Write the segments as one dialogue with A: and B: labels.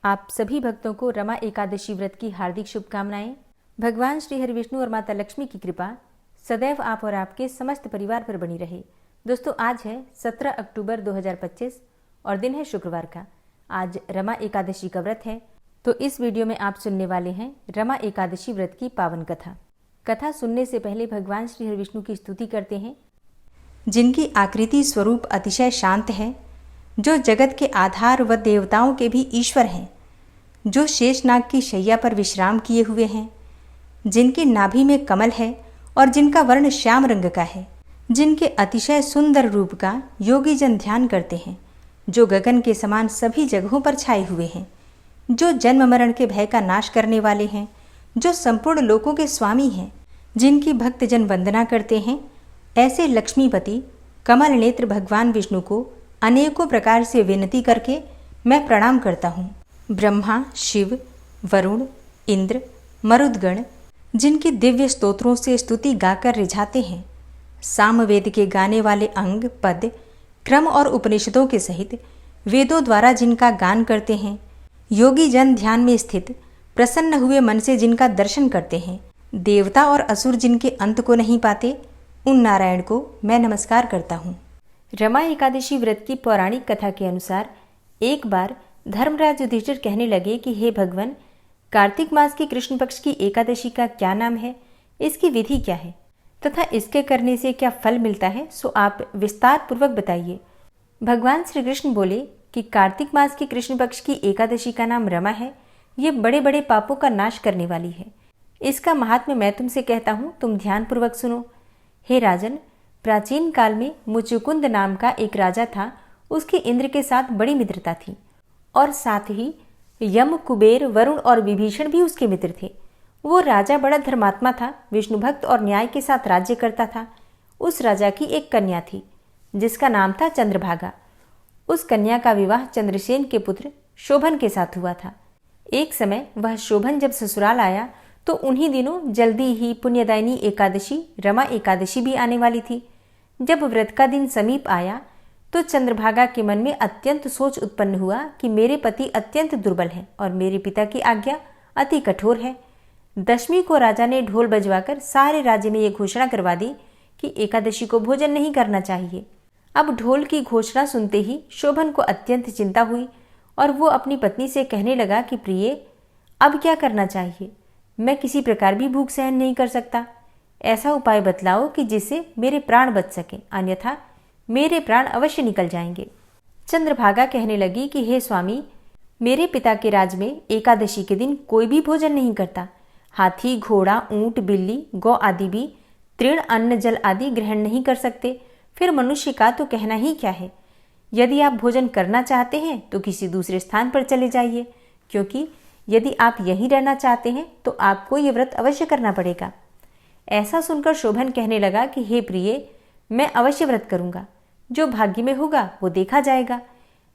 A: आप सभी भक्तों को रमा एकादशी व्रत की हार्दिक शुभकामनाएं। भगवान श्री हरि विष्णु और माता लक्ष्मी की कृपा सदैव आप और आपके समस्त परिवार पर बनी रहे। दोस्तों, आज है 17 अक्टूबर 2025 और दिन है शुक्रवार का। आज रमा एकादशी का व्रत है, तो इस वीडियो में आप सुनने वाले हैं रमा एकादशी व्रत की पावन कथा। कथा सुनने से पहले भगवान श्री हरि विष्णु की स्तुति करते हैं, जिनकी आकृति स्वरूप अतिशय शांत है, जो जगत के आधार व देवताओं के भी ईश्वर हैं, जो शेषनाग की शैया पर विश्राम किए हुए हैं, जिनकी नाभि में कमल है और जिनका वर्ण श्याम रंग का है, जिनके अतिशय सुंदर रूप का योगी जन ध्यान करते हैं, जो गगन के समान सभी जगहों पर छाए हुए हैं, जो जन्म मरण के भय का नाश करने वाले हैं, जो संपूर्ण लोकों के स्वामी हैं, जिनकी भक्तजन वंदना करते हैं, ऐसे लक्ष्मीपति कमल नेत्र भगवान विष्णु को अनेकों प्रकार से विनती करके मैं प्रणाम करता हूँ। ब्रह्मा, शिव, वरुण, इंद्र, मरुदगण जिनकी दिव्य स्तोत्रों से स्तुति गाकर रिझाते हैं, सामवेद के गाने वाले अंग, पद, क्रम और उपनिषदों के सहित वेदों द्वारा जिनका गान करते हैं, योगी जन ध्यान में स्थित प्रसन्न हुए मन से जिनका दर्शन करते हैं, देवता और असुर जिनके अंत को नहीं पाते, उन नारायण को मैं नमस्कार करता हूँ। रमा एकादशी व्रत की पौराणिक कथा के अनुसार एक बार धर्मराज युधिष्ठिर कहने लगे कि हे भगवान, कार्तिक मास की कृष्ण पक्ष की एकादशी का क्या नाम है, इसकी विधि क्या है तथा इसके करने से क्या फल मिलता है, सो आप विस्तार पूर्वक बताइए। भगवान श्री कृष्ण बोले कि कार्तिक मास की कृष्ण पक्ष की एकादशी का नाम रमा है। ये बड़े बड़े पापों का नाश करने वाली है। इसका महात्म्य मैं तुमसे कहता हूँ, तुम ध्यान पूर्वक सुनो। हे राजन, प्राचीन काल में मुचुकुंद नाम का एक राजा था। उसकी इंद्र के साथ बड़ी मित्रता थी और साथ ही यम, कुबेर, वरुण और विभीषण भी उसके मित्र थे। वो राजा बड़ा धर्मात्मा था, विष्णु भक्त और न्याय के साथ राज्य करता था। उस राजा की एक कन्या थी जिसका नाम था चंद्रभागा। उस कन्या का विवाह चंद्रसेन के पुत्र शोभन के साथ हुआ था। एक समय वह शोभन जब ससुराल आया तो उन्हीं दिनों जल्दी ही पुण्यदायिनी एकादशी रमा एकादशी भी आने वाली थी। जब व्रत का दिन समीप आया तो चंद्रभागा के मन में अत्यंत सोच उत्पन्न हुआ कि मेरे पति अत्यंत दुर्बल हैं और मेरे पिता की आज्ञा अति कठोर है। दशमी को राजा ने ढोल बजवाकर सारे राज्य में ये घोषणा करवा दी कि एकादशी को भोजन नहीं करना चाहिए। अब ढोल की घोषणा सुनते ही शोभन को अत्यंत चिंता हुई और वो अपनी पत्नी से कहने लगा कि प्रिय, अब क्या करना चाहिए? मैं किसी प्रकार भी भूख सहन नहीं कर सकता। ऐसा उपाय बतलाओ कि जिससे मेरे प्राण बच सके, अन्यथा मेरे प्राण अवश्य निकल जाएंगे। चंद्रभागा कहने लगी कि हे स्वामी, मेरे पिता के राज में एकादशी के दिन कोई भी भोजन नहीं करता। हाथी, घोड़ा, ऊंट, बिल्ली, गौ आदि भी तृण, अन्न, जल आदि ग्रहण नहीं कर सकते। फिर मनुष्य का तो कहना ही क्या है। यदि आप भोजन करना चाहते हैं तो किसी दूसरे स्थान पर चले जाइए, क्योंकि यदि आप यहीं रहना चाहते हैं तो आपको ये व्रत अवश्य करना पड़ेगा। ऐसा सुनकर शोभन कहने लगा कि हे प्रिय, मैं अवश्य व्रत करूंगा। जो भाग्य में होगा वो देखा जाएगा।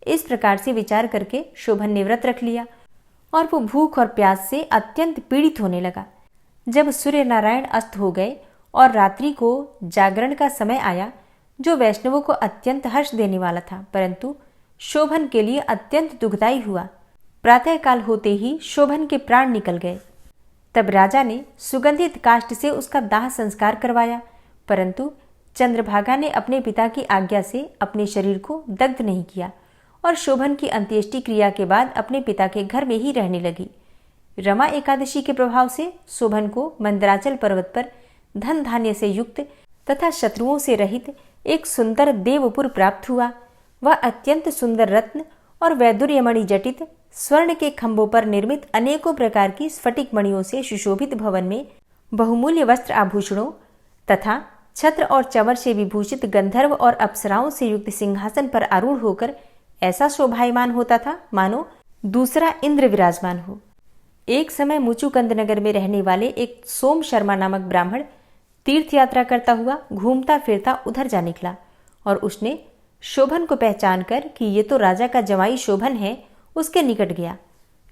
A: इस प्रकार से विचार करके शोभन ने व्रत रख लिया और वो भूख और प्यास से अत्यंत पीड़ित होने लगा। जब सूर्य नारायण अस्त हो गए और रात्रि को जागरण का समय आया, जो वैष्णवों को अत्यंत हर्ष देने वाला था, परंतु शोभन के लिए अत्यंत दुखदायी हुआ। प्रातःकाल होते ही शोभन के प्राण निकल गए। तब राजा ने सुगंधित काष्ठ से उसका दाह संस्कार करवाया, परंतु चंद्रभागा ने अपने पिता की आज्ञा से अपने शरीर को दग्ध नहीं किया और शोभन की अंत्येष्टि क्रिया के बाद अपने पिता के घर में ही रहने लगी। रमा एकादशी के प्रभाव से शोभन को मंदराचल पर्वत पर धन धान्य से युक्त तथा शत्रुओं से रहित एक सुंदर देवपुर प्राप्त हुआ। वह अत्यंत सुंदर रत्न और वैदुर्यमणि जटित स्वर्ण के खंभों पर निर्मित अनेकों प्रकार की स्फटिक मणियों से सुशोभित भवन में बहुमूल्य वस्त्र आभूषणों तथा छत्र और चंवर से विभूषित गंधर्व और अप्सराओं से युक्त सिंहासन पर आरूढ़ होकर ऐसा शोभायमान होता था मानो दूसरा इंद्र विराजमान हो। एक समय मुचुकंद नगर में रहने वाले एक सोम शर्मा नामक ब्राह्मण तीर्थ यात्रा करता हुआ घूमता फिरता उधर जा निकला और उसने शोभन को पहचान कर कि ये तो राजा का जवाई शोभन है, उसके निकट गया।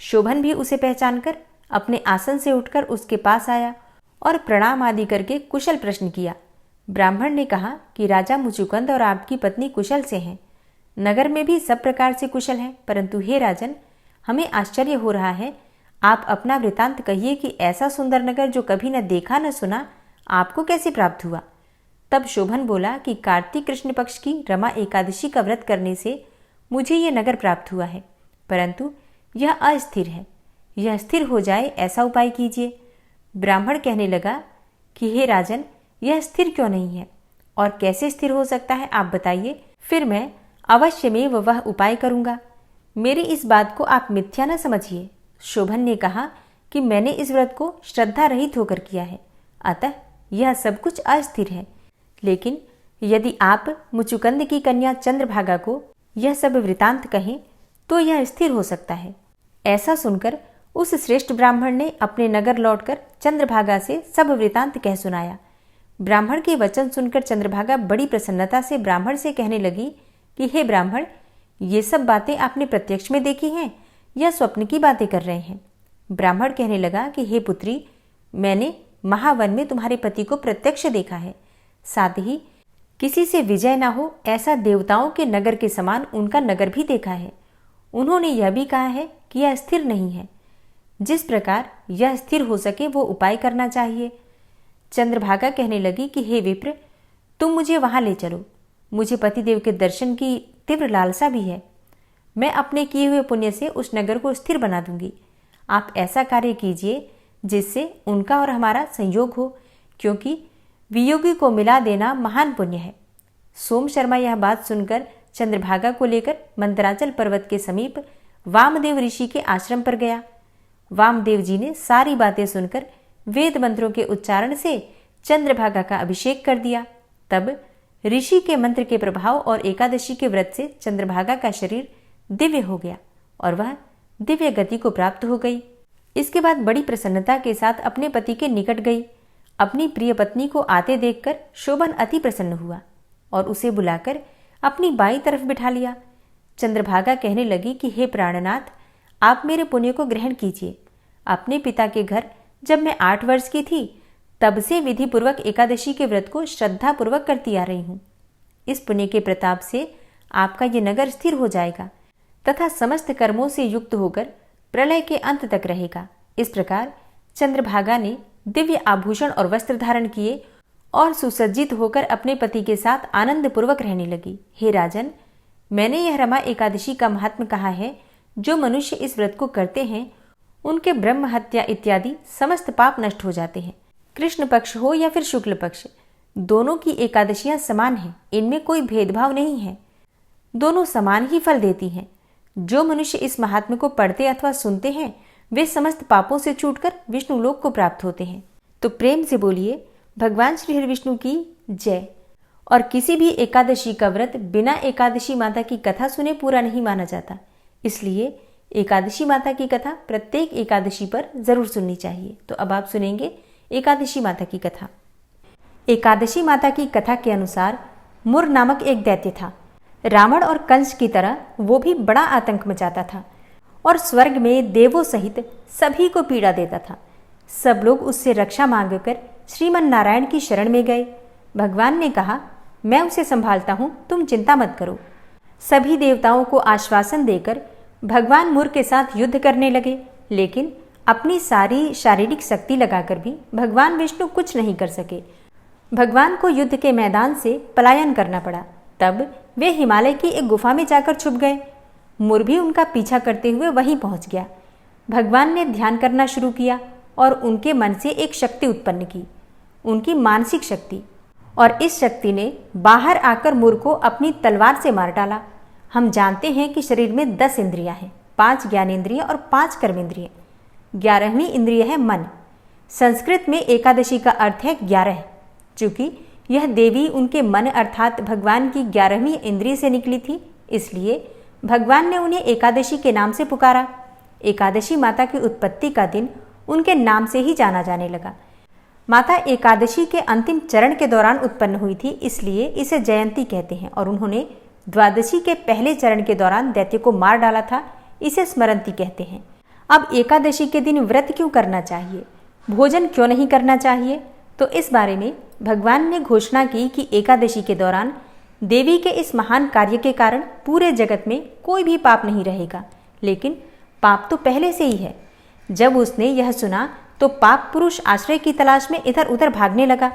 A: शोभन भी उसे पहचान कर अपने आसन से उठकर उसके पास आया और प्रणाम आदि करके कुशल प्रश्न किया। ब्राह्मण ने कहा कि राजा मुचुकंद और आपकी पत्नी कुशल से हैं। नगर में भी सब प्रकार से कुशल हैं, परंतु हे राजन, हमें आश्चर्य हो रहा है। आप अपना वृतांत कहिए कि ऐसा सुंदर नगर जो कभी न देखा न सुना आपको कैसे प्राप्त हुआ। तब शोभन बोला कि कार्तिक कृष्ण पक्ष की रमा एकादशी का व्रत करने से मुझे यह नगर प्राप्त हुआ है, परंतु यह अस्थिर है। यह स्थिर हो जाए ऐसा उपाय कीजिए। ब्राह्मण कहने लगा कि हे राजन, यह स्थिर क्यों नहीं है और कैसे स्थिर हो सकता है, आप बताइए, फिर मैं अवश्य में वह उपाय करूंगा। मेरी इस बात को आप मिथ्या न समझिए। शोभन ने कहा कि मैंने इस व्रत को श्रद्धा रहित होकर किया है, अतः यह सब कुछ अस्थिर है। लेकिन यदि आप मुचुकंद की कन्या चंद्रभागा को यह सब वृतांत कहें तो यह स्थिर हो सकता है। ऐसा सुनकर उस श्रेष्ठ ब्राह्मण ने अपने नगर लौटकर चंद्रभागा से सब वृतांत कह सुनाया। ब्राह्मण के वचन सुनकर चंद्रभागा बड़ी प्रसन्नता से ब्राह्मण से कहने लगी कि हे ब्राह्मण, ये सब बातें आपने प्रत्यक्ष में देखी हैं या स्वप्न की बातें कर रहे हैं। ब्राह्मण कहने लगा कि हे पुत्री, मैंने महावन में तुम्हारे पति को प्रत्यक्ष देखा है, साथ ही किसी से विजय ना हो ऐसा देवताओं के नगर के समान उनका नगर भी देखा है। उन्होंने यह भी कहा है कि यह स्थिर नहीं है, जिस प्रकार यह स्थिर हो सके वो उपाय करना चाहिए। चंद्रभागा कहने लगी कि हे विप्र, तुम मुझे वहां ले चलो। मुझे पतिदेव के दर्शन की तीव्र लालसा भी है। मैं अपने किए हुए पुण्य से उस नगर को स्थिर बना दूंगी। आप ऐसा कार्य कीजिए जिससे उनका और हमारा संयोग हो, क्योंकि वियोगी को मिला देना महान पुण्य है। सोम शर्मा यह बात सुनकर चंद्रभागा को लेकर मंदराचल पर्वत के समीप वामदेव ऋषि के आश्रम पर गया। वामदेव जी ने सारी बातें सुनकर वेद मंत्रों के उच्चारण से चंद्रभागा का अभिषेक कर दिया। तब ऋषि के मंत्र के प्रभाव और एकादशी के व्रत से चंद्रभागा का शरीर दिव्य हो गया और वह दिव्य गति को प्राप्त हो गई। इसके बाद बड़ी प्रसन्नता के साथ अपने पति के निकट गई। अपनी प्रिय पत्नी को आते देखकर शोभन अति प्रसन्न हुआ और उसे बुलाकर अपनी बाईं तरफ बिठा लिया। चंद्रभागा कहने लगी कि हे प्राणनाथ, आप मेरे पुण्य को ग्रहण कीजिए। अपने पिता के घर जब मैं 8 वर्ष की थी तब से विधि पूर्वक एकादशी के व्रत को श्रद्धा पूर्वक करती आ रही हूँ। इस पुण्य के प्रताप से आपका ये नगर स्थिर हो जाएगा तथा समस्त कर्मों से युक्त होकर प्रलय के अंत तक रहेगा। इस प्रकार चंद्रभागा ने दिव्य आभूषण और वस्त्र धारण किए और सुसज्जित होकर अपने पति के साथ आनंद पूर्वक रहने लगी। हे राजन, मैंने यह रमा एकादशी का महात्म्य कहा है। जो मनुष्य इस व्रत को करते हैं उनके ब्रह्म हत्या इत्यादि समस्त पाप नष्ट हो जाते हैं। कृष्ण पक्ष हो या फिर शुक्ल पक्ष, दोनों की एकादशियां समान हैं, इनमें कोई भेदभाव नहीं है, दोनों समान ही फल देती हैं। जो मनुष्य इस महात्म्य को पढ़ते अथवा सुनते हैं वे समस्त पापों से छूटकर विष्णु लोक को प्राप्त होते हैं। तो प्रेम से बोलिए भगवान श्री हरि विष्णु की जय। और किसी भी एकादशी का व्रत बिना एकादशी माता की कथा सुने पूरा नहीं माना जाता, इसलिए एकादशी माता की कथा प्रत्येक एकादशी पर जरूर सुननी चाहिए। तो अब आप सुनेंगे एकादशी माता की कथा। एकादशी माता की कथा के अनुसार मुर नामक एक दैत्य था। रावण और कंस की तरह वो भी बड़ा आतंक मचाता था और स्वर्ग में देवों सहित सभी को पीड़ा देता था। सब लोग उससे रक्षा मांगकर श्रीमन नारायण की शरण में गए। भगवान ने कहा, मैं उसे संभालता हूँ, तुम चिंता मत करो। सभी देवताओं को आश्वासन देकर भगवान मुर के साथ युद्ध करने लगे, लेकिन अपनी सारी शारीरिक शक्ति लगाकर भी भगवान विष्णु कुछ नहीं कर सके। भगवान को युद्ध के मैदान से पलायन करना पड़ा। तब वे हिमालय की एक गुफा में जाकर छुप गए। मुर भी उनका पीछा करते हुए वहीं पहुंच गया। भगवान ने ध्यान करना शुरू किया और उनके मन से एक शक्ति उत्पन्न की, उनकी मानसिक शक्ति, और इस शक्ति ने बाहर आकर मुर को अपनी तलवार से मार डाला। हम जानते हैं कि शरीर में 10 इंद्रियां हैं, 5 ज्ञानेंद्रिय और 5 कर्मेंद्रिय। 11वीं इंद्रिय है मन। संस्कृत में एकादशी का अर्थ है 11। चूंकि यह देवी उनके मन अर्थात भगवान की 11वीं इंद्रिय से निकली थी, इसलिए भगवान ने उन्हें एकादशी के नाम से पुकारा। एकादशी माता की उत्पत्ति का दिन उनके नाम से ही जाना जाने लगा। माता एकादशी के अंतिम चरण के दौरान उत्पन्न हुई थी, इसलिए इसे जयंती कहते हैं। और उन्होंने द्वादशी के पहले चरण के दौरान दैत्य को मार डाला था, इसे स्मरंती कहते हैं। अब एकादशी के दिन व्रत क्यों करना चाहिए, भोजन क्यों नहीं करना चाहिए, तो इस बारे में भगवान ने घोषणा की कि एकादशी के दौरान देवी के इस महान कार्य के कारण पूरे जगत में कोई भी पाप नहीं रहेगा, लेकिन पाप तो पहले से ही है। जब उसने यह सुना तो पाप पुरुष आश्रय की तलाश में इधर उधर भागने लगा।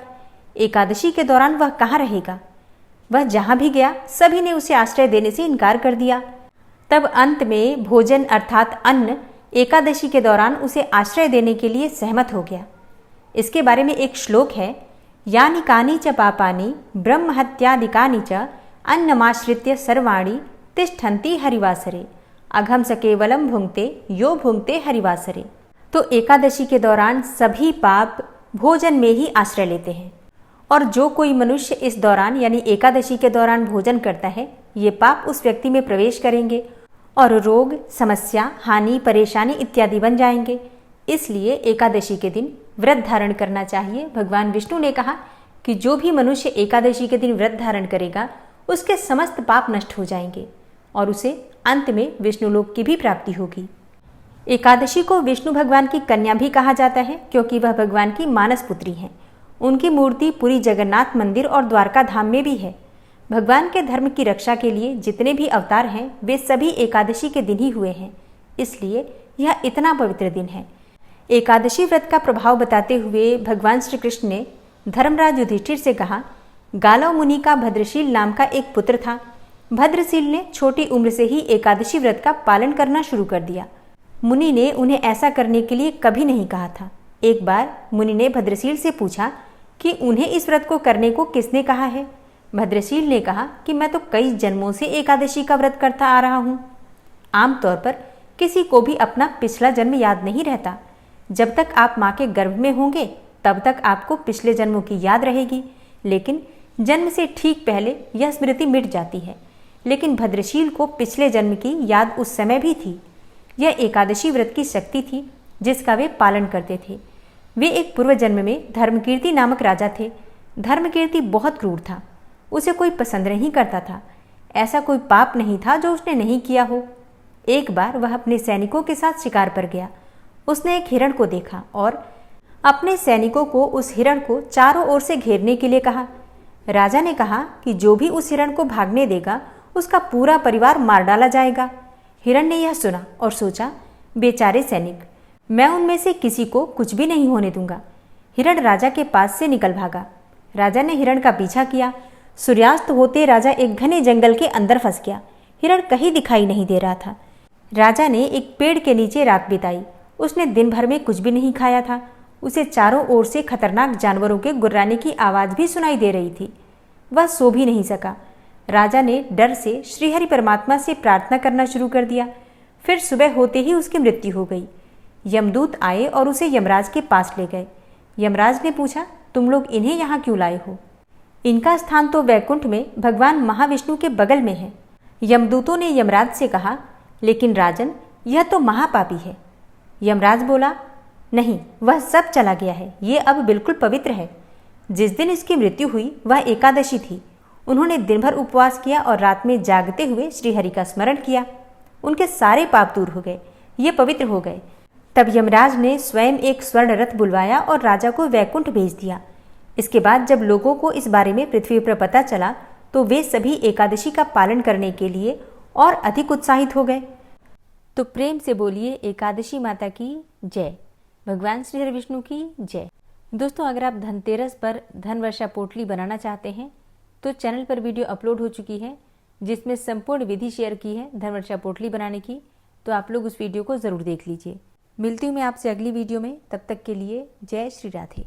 A: एकादशी के दौरान वह कहाँ रहेगा? वह जहां भी गया सभी ने उसे आश्रय देने से इनकार कर दिया। तब अंत में भोजन अर्थात अन्न एकादशी के दौरान उसे आश्रय देने के लिए सहमत हो गया। इसके बारे में एक श्लोक है, यानि कानि च पापानि ब्रह्महत्यादिकानि च अन्नमाश्रित्य सर्वाणि तिष्ठन्ति हरिवासरे अघम स केवलम भुंक्ते यो भुंक्ते हरिवासरे। तो एकादशी के दौरान सभी पाप भोजन में ही आश्रय लेते हैं, और जो कोई मनुष्य इस दौरान यानी एकादशी के दौरान भोजन करता है, ये पाप उस व्यक्ति में प्रवेश करेंगे और रोग, समस्या, हानि, परेशानी इत्यादि बन जाएंगे। इसलिए एकादशी के दिन व्रत धारण करना चाहिए। भगवान विष्णु ने कहा कि जो भी मनुष्य एकादशी के दिन व्रत धारण करेगा उसके समस्त पाप नष्ट हो जाएंगे और उसे अंत में विष्णु लोक की भी प्राप्ति होगी। एकादशी को विष्णु भगवान की कन्या भी कहा जाता है क्योंकि वह भगवान की मानस पुत्री हैं। उनकी मूर्ति पुरी जगन्नाथ मंदिर और द्वारका धाम में भी है। भगवान के धर्म की रक्षा के लिए जितने भी अवतार हैं वे सभी एकादशी के दिन ही हुए हैं, इसलिए यह इतना पवित्र दिन है। एकादशी व्रत का प्रभाव बताते हुए भगवान श्री कृष्ण ने धर्मराज युधिष्ठिर से कहा, गालव मुनि का भद्रशील नाम का एक पुत्र था। भद्रशील ने छोटी उम्र से ही एकादशी व्रत का पालन करना शुरू कर दिया। मुनि ने उन्हें ऐसा करने के लिए कभी नहीं कहा था। एक बार मुनि ने भद्रशील से पूछा कि उन्हें इस व्रत को करने को किसने कहा है। भद्रशील ने कहा कि मैं तो कई जन्मों से एकादशी का व्रत करता आ रहा हूँ। आमतौर पर किसी को भी अपना पिछला जन्म याद नहीं रहता। जब तक आप माँ के गर्भ में होंगे तब तक आपको पिछले जन्मों की याद रहेगी, लेकिन जन्म से ठीक पहले यह स्मृति मिट जाती है। लेकिन भद्रशील को पिछले जन्म की याद उस समय भी थी। यह एकादशी व्रत की शक्ति थी जिसका वे पालन करते थे। वे एक पूर्व जन्म में धर्मकीर्ति नामक राजा थे। धर्मकीर्ति बहुत क्रूर था, उसे कोई पसंद नहीं करता था। ऐसा कोई पाप नहीं था जो उसने नहीं किया हो। एक बार वह अपने सैनिकों के साथ शिकार पर गया। उसने एक हिरण को देखा और अपने सैनिकों को उस हिरण को चारों ओर से घेरने के लिए कहा। राजा ने कहा कि जो भी उस हिरण को भागने देगा उसका पूरा परिवार मार डाला जाएगा। हिरण ने यह सुना और सोचा, बेचारे सैनिक, मैं उनमें से किसी को कुछ भी नहीं होने दूंगा। हिरण राजा के पास से निकल भागा। राजा ने हिरण का पीछा किया। सूर्यास्त होते राजा एक घने जंगल के अंदर फंस गया। हिरण कहीं दिखाई नहीं दे रहा था। राजा ने एक पेड़ के नीचे रात बिताई। उसने दिन भर में कुछ भी नहीं खाया था। उसे चारों ओर से खतरनाक जानवरों के गुर्राने की आवाज़ भी सुनाई दे रही थी। वह सो भी नहीं सका। राजा ने डर से श्रीहरि परमात्मा से प्रार्थना करना शुरू कर दिया। फिर सुबह होते ही उसकी मृत्यु हो गई। यमदूत आए और उसे यमराज के पास ले गए। यमराज ने पूछा, तुम लोग इन्हें यहाँ क्यों लाए हो? इनका स्थान तो वैकुंठ में भगवान महाविष्णु के बगल में है। यमदूतों ने यमराज से कहा, लेकिन राजन, यह तो महापापी है। यमराज बोला, नहीं, वह सब चला गया है, ये अब बिल्कुल पवित्र है। जिस दिन इसकी मृत्यु हुई वह एकादशी थी। उन्होंने दिन भर उपवास किया और रात में जागते हुए श्रीहरि का स्मरण किया। उनके सारे पाप दूर हो गए, ये पवित्र हो गए। तब यमराज ने स्वयं एक स्वर्ण रथ बुलवाया और राजा को वैकुंठ भेज दिया। इसके बाद जब लोगों को इस बारे में पृथ्वी पर पता चला तो वे सभी एकादशी का पालन करने के लिए और अधिक उत्साहित हो गए। तो प्रेम से बोलिए एकादशी माता की जय, भगवान श्री हरि विष्णु की जय। दोस्तों, अगर आप धनतेरस पर धन वर्षा पोटली बनाना चाहते हैं तो चैनल पर वीडियो अपलोड हो चुकी है जिसमें संपूर्ण विधि शेयर की है धन वर्षा पोटली बनाने की, तो आप लोग उस वीडियो को ज़रूर देख लीजिए। मिलती हूँ मैं आपसे अगली वीडियो में, तब तक के लिए जय श्री राधे।